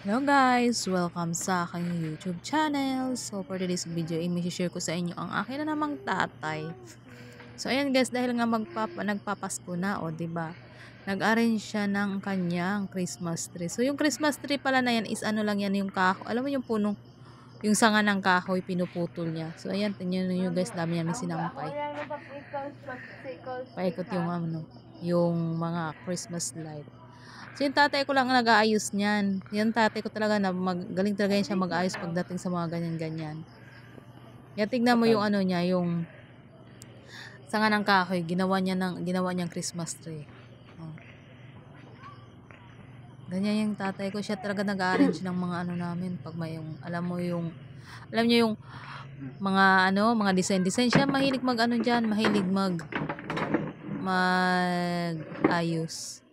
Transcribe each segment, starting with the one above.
Hello guys! Welcome sa aking YouTube channel. So for today's video, i-share ko sa inyo ang akin na namang tatay. So ayan guys, dahil nga nagpapasko na, o diba? Nag-arrange siya ng kanyang Christmas tree. So yung Christmas tree pala na yan is ano lang yan, yung kahoy. Alam mo yung puno, yung sanga ng kahoy, pinuputol niya. So ayan, tingnan niyo guys, dami namin sinampay. Paikot yung yung mga Christmas light. So yung tatay ko lang nag-aayos niyan. Yung tatay ko talaga na galing talaga yan siya mag-ayos pagdating sa mga ganyan-ganyan. Yan, tignan mo yung ano niya, yung sanga ng kahoy, ginawa niyang Christmas tree. Oh. Ganyan yung tatay ko, siya talaga nag-arrange ng mga ano namin pag may yung alam niyo yung mga mga design siya, mahilig diyan, mahilig ayos.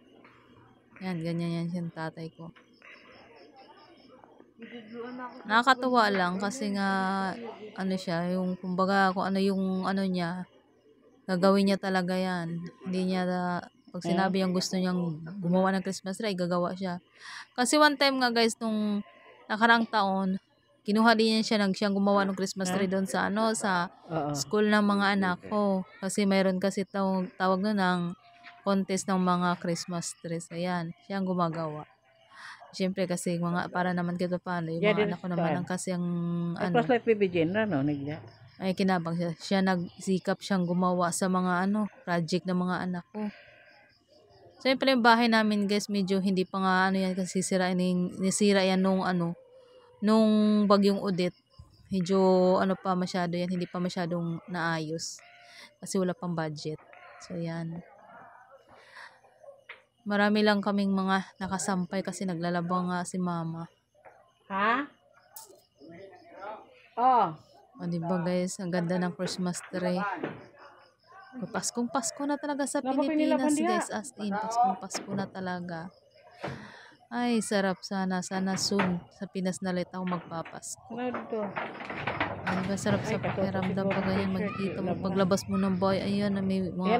Yan, ganyan yan yung tatay ko. Nakakatuwa lang kasi nga ano siya, yung kumbaga kung ano yung ano niya, gagawin niya talaga yan. Hindi niya pag sinabi yung gusto niyang gumawa ng Christmas tree, gagawa siya. Kasi one time nga guys, nung nakaraang taon, kinuha din siyang gumawa ng Christmas tree doon sa sa school ng mga anak ko. Kasi mayroon kasi tawag na ng contest ng mga Christmas trees. Ayan, siya ang gumagawa. Siyempre kasi mga para naman kahit paano yung mga anak ko naman ang kasi ang flashlight bibigyan na nigya. Ay kinabang siya. Siya nagsikap siyang gumawa sa mga project ng mga anak ko. Siyempre yung bahay namin guys, medyo hindi pa nga yan kasi nisira yan nung bagyong Odette. Medyo pa masyado yan, hindi pa masyadong naayos. Kasi wala pang budget. So yan. Marami lang kaming mga nakasampay kasi naglalabang nga si mama. Ha? Oh. O diba guys, ang ganda ng Christmas tree. Paskong Pasko na talaga sa Pilipinas guys, as in, Paskong Pasko na talaga. Ay, sarap sana soon sa Pinas na ulit ako magpapasko. Ay, diba sarap sa pakiramdam pag ganyan magkita mo, paglabas mo ng bahay, ayan, may mga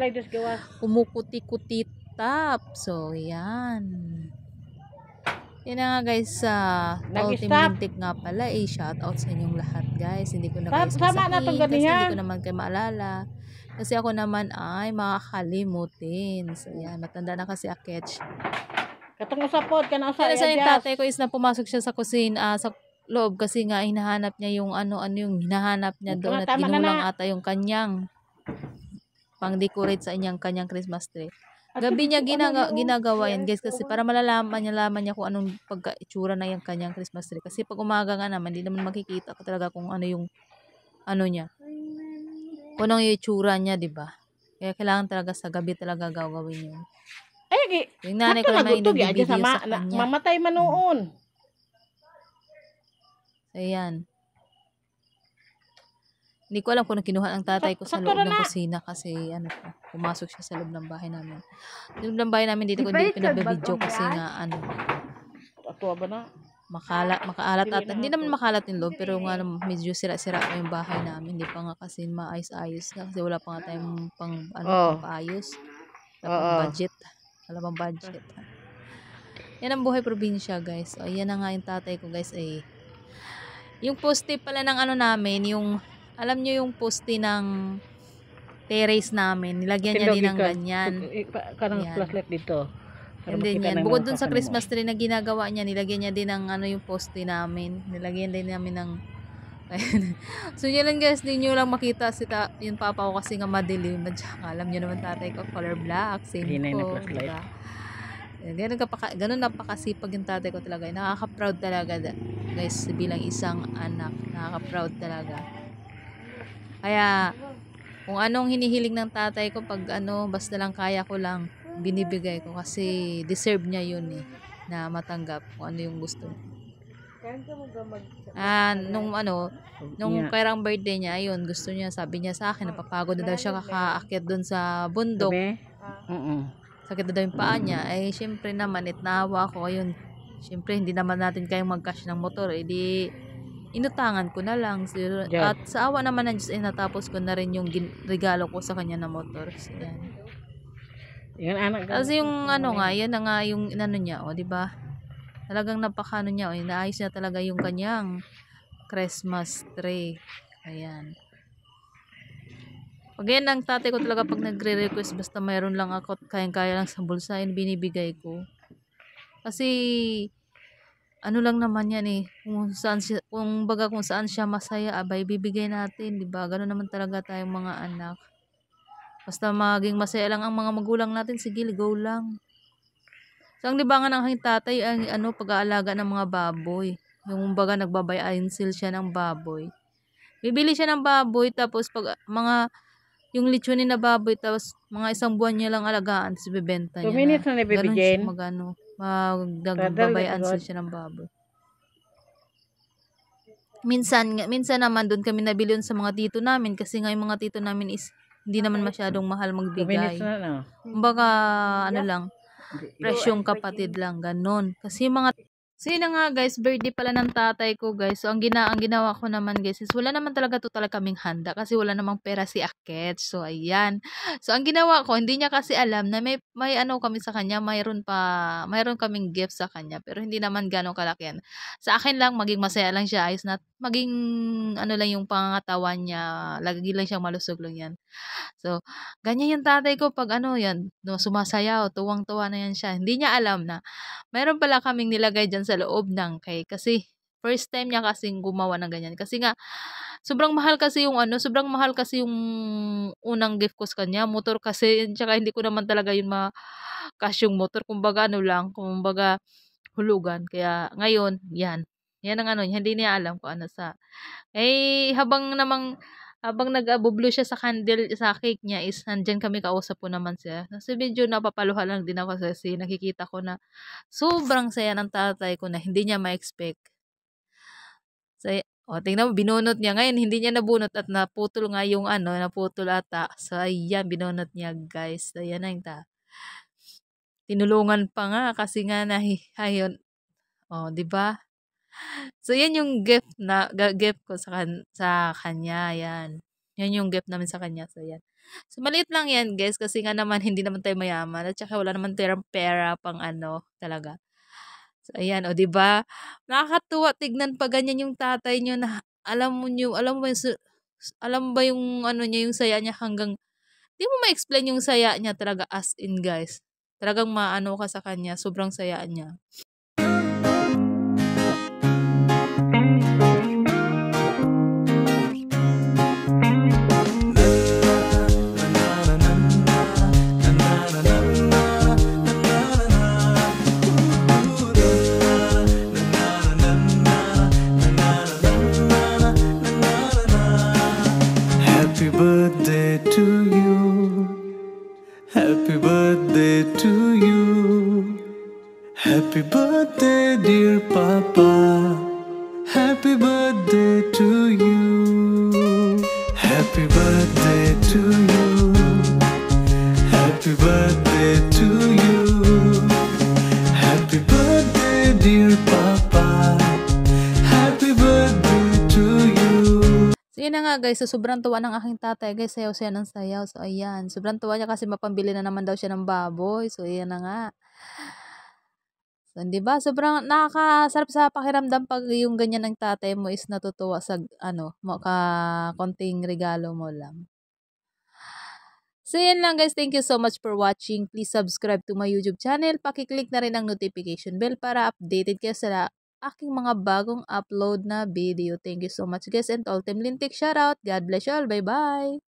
kumukuti-kuti tap. So, yan. Yan na nga guys, Tall Team Lintik nga pala, shoutout sa inyong lahat guys. Hindi ko na kayo sasabihin kasi hindi ko naman kayo maalala. Kasi ako naman ay makakalimutin. So yan, matanda na kasi Aketch. Katong usapod ka na usay. Kasi yung tatay ko is na pumasok siya sa kusina, sa loob kasi nga hinahanap niya yung yung hinahanap niya doon at ginulang ata yung kanyang pang-decorate sa kanyang Christmas tree. Gabi niya ginagawa yan guys kasi para malalaman niya kung anong pagka-itsura na yung kanyang Christmas tree. Kasi pag umaga nga naman, hindi naman makikita ko talaga kung ano yung niya. Kung anong yung itsura niya, diba? Kaya kailangan talaga sa gabi talaga gagawin yun. Ay, yung nanay ko naman yung nagbibideo sa kanya. Mamatay man noon. Ayan. Hindi ko alam kung kinuha ang tatay ko sa loob ng kusina kasi pumasok siya sa loob ng bahay namin. Sa loob ng bahay namin dito ko hindi pinabibidyo kasi nga Atuwa ba na? Makaalat at hindi naman makalat yung loob pero nga medyo sira-sira pa yung bahay namin. Hindi pa nga kasi maayos-ayos na kasi wala pa nga tayong paayos. Wala pang budget. Wala pang budget. Yan ang buhay probinsya guys. So, ayan na nga yung tatay ko guys ay yung poste pala ng namin, yung alam nyo yung poste ng terrace namin, nilagyan niya din ng ganyan. Kanang flashlight dito. And then yan, bukod dun sa Christmas tree na ginagawa niya, nilagyan niya din ng yung poste namin. Nilagyan din namin ng so yun lang guys, hindi nyo lang makita yung papa ko kasi nga madilim. Alam nyo naman tatay ko, color black, same ko. Diba? Ganun napakasipag yung tatay ko talaga. Nakaka-proud talaga guys bilang isang anak. Nakaka-proud talaga. Kaya kung anong hinihiling ng tatay ko pag basta lang kaya ko lang binibigay ko kasi deserve niya yun na matanggap kung ano yung gusto. Nung kairang birthday niya, ayun, gusto niya, sabi niya sa akin, napapagod na daw siya kakaakyat doon sa bundok. Sakit na daw yung paa niya. Ay, syempre naman, itnawa ko, ayun. Syempre, hindi naman natin kayang mag-cash ng motor. Di inutangan ko na lang. At sa awa naman ng Diyos, natapos ko na rin yung regalo ko sa kanya na motor. So, yan. Kasi yung yun na nga yung niya, di ba? Talagang napakano niya, inaayos niya talaga yung kanyang Christmas tree. Ayan. Pag yan ang tatay ko talaga pag nagre-request, basta mayroon lang ako at kayang-kaya lang sa bulsa, yun binibigay ko. Kasi, ano lang naman yan eh, kung saan siya masaya, abay, bibigay natin, di ba? Gano'n naman talaga tayong mga anak. Basta maging masaya lang ang mga magulang natin, sige, go lang. So, ang libangan ng aking tatay ay pag-aalaga ng mga baboy. Yung baga nagbabayansil siya ng baboy. Bibili siya ng baboy, tapos pag yung litsunin na baboy, tapos mga 1 buwan niya lang alagaan, tapos bibenta 2 niya na. minutes na ni Baby Ganon siya Jane. Radal na nagbabayansil sigod. siya ng baboy. Minsan naman doon kami nabili yun sa mga tito namin, kasi nga yung mga tito namin is hindi naman masyadong mahal 2 minutes magbigay. na no. Kumbaga, ano lang, presyong kapatid lang, ganon. Kasi mga So yun na nga guys, birthday pala ng tatay ko guys. So ang ginawa ko naman guys is wala naman talaga kaming handa kasi wala namang pera si Akets. So ayan. So ang ginawa ko, hindi niya kasi alam na may ano kami sa kanya, mayroon kaming gift sa kanya, pero hindi naman ganong kalaki yan. Sa akin lang, maging masaya lang siya, ayos na maging ano lang yung pangangatawan niya, lagi lang siyang malusog lang yan. So ganyan yung tatay ko pag yan, no, sumasayaw, tuwang-tuwa na yan siya. Hindi niya alam na meron pala kaming nilagay diyan sa loob ng cake, kasi first time niya kasing gumawa ng ganyan. Kasi nga sobrang mahal kasi yung unang gift ko sa kanya, motor kasi, tsaka hindi ko naman talaga yun cash yung motor. Kumbaga kumbaga hulugan. Kaya ngayon, yan. Yan ang hindi niya alam kung habang nag-abublo siya sa candle sa cake niya is nandiyan kami, kausap ko naman siya. Kasi medyo napapaluha lang din ako kasi nakikita ko na sobrang saya ng tatay ko na hindi niya ma-expect. Tingnan mo, binunot niya. Ngayon, hindi niya nabunot at naputol nga yung naputol ata. So, ayan, binunot niya, guys. So, ayan na yung tinulungan pa nga kasi nga ayun. Di ba? So, yan yung gift ko sa kanya, yan. Yan yung gift namin sa kanya. So, yan. So, maliit lang yan, guys, kasi nga naman, hindi naman tayo mayaman. At saka, wala naman tayong pera pang talaga. So, ayan, di ba? Nakakatuwa tignan pa ganyan yung tatay niyo na alam mo ba yung niya, yung saya niya hanggang, di mo ma-explain yung saya niya talaga, as in, guys. Talagang maano ka sa kanya, sobrang saya niya. Happy birthday to you. Happy birthday to you. Happy birthday, dear Papa. Happy birthday to you. Happy birthday to you. Happy birthday to you. Happy birthday, dear Papa. Happy birthday to you. So, yun na nga guys. So, sobrang tuwa ng aking tatay guys. Sayaw siya ng sayaw. So, ayan. Sobrang tuwa niya kasi mapambili na naman daw siya ng baboy. So, ayan na nga. So, di ba? Sobrang nakakasarap sa pakiramdam pag yung ganyan ng tatay mo is natutuwa sa konting regalo mo lang. So, yan lang guys. Thank you so much for watching. Please subscribe to my YouTube channel. Pakiclick na rin ang notification bell para updated kayo sa aking mga bagong upload na video. Thank you so much guys, and ultimately, shoutout. God bless you all. Bye-bye!